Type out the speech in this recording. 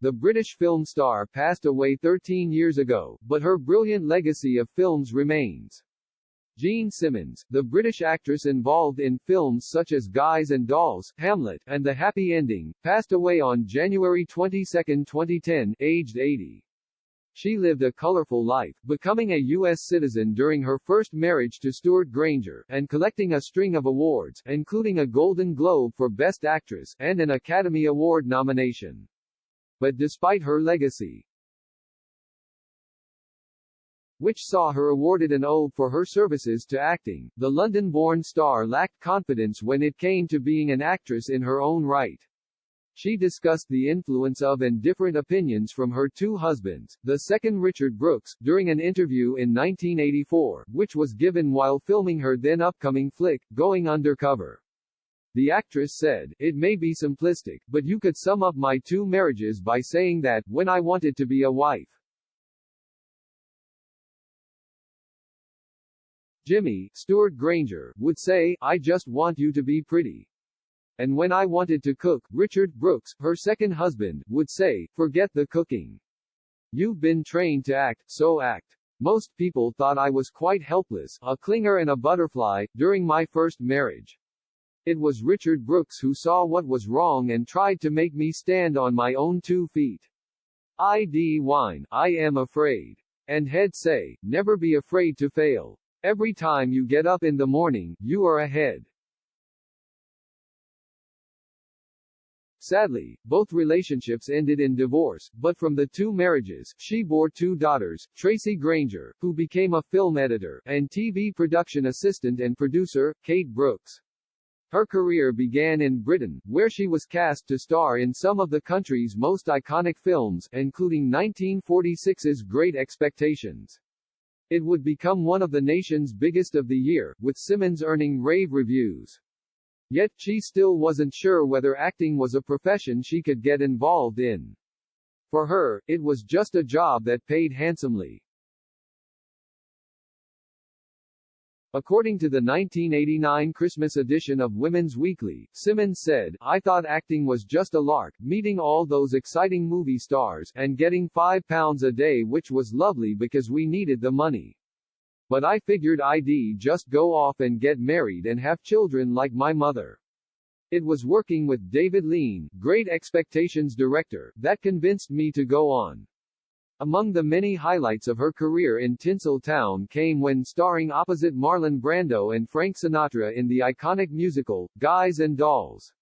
the British film star passed away 13 years ago, but her brilliant legacy of films remains. Jean Simmons, the British actress involved in films such as Guys and Dolls, Hamlet, and The Happy Ending, passed away on January 22, 2010, aged 80. She lived a colorful life, becoming a U.S. citizen during her first marriage to Stuart Granger, and collecting a string of awards, including a Golden Globe for Best Actress, and an Academy Award nomination. But despite her legacy, which saw her awarded an O for her services to acting, the London-born star lacked confidence when it came to being an actress in her own right. She discussed the influence of and different opinions from her two husbands, the second Richard Brooks, during an interview in 1984, which was given while filming her then-upcoming flick, Going Undercover. The actress said, "It may be simplistic, but you could sum up my two marriages by saying that, when I wanted to be a wife, Jimmy, Stuart Granger, would say, I just want you to be pretty. And when I wanted to cook, Richard Brooks, her second husband, would say, forget the cooking. You've been trained to act, so act." Most people thought I was quite helpless, a clinger and a butterfly, during my first marriage. It was Richard Brooks who saw what was wrong and tried to make me stand on my own 2 feet. I'd whine, I am afraid. And he'd say, never be afraid to fail. Every time you get up in the morning, you are ahead. Sadly, both relationships ended in divorce, but from the two marriages, she bore 2 daughters, Tracy Granger, who became a film editor, and TV production assistant and producer, Kate Brooks. Her career began in Britain, where she was cast to star in some of the country's most iconic films, including 1946's Great Expectations. It would become one of the nation's biggest of the year, with Simmons earning rave reviews. Yet, she still wasn't sure whether acting was a profession she could get involved in. For her, it was just a job that paid handsomely. According to the 1989 Christmas edition of Women's Weekly, Simmons said, I thought acting was just a lark, meeting all those exciting movie stars, and getting £5 a day, which was lovely because we needed the money. But I figured I'd just go off and get married and have children like my mother. It was working with David Lean, Great Expectations director, that convinced me to go on. Among the many highlights of her career in Tinseltown came when starring opposite Marlon Brando and Frank Sinatra in the iconic musical, Guys and Dolls.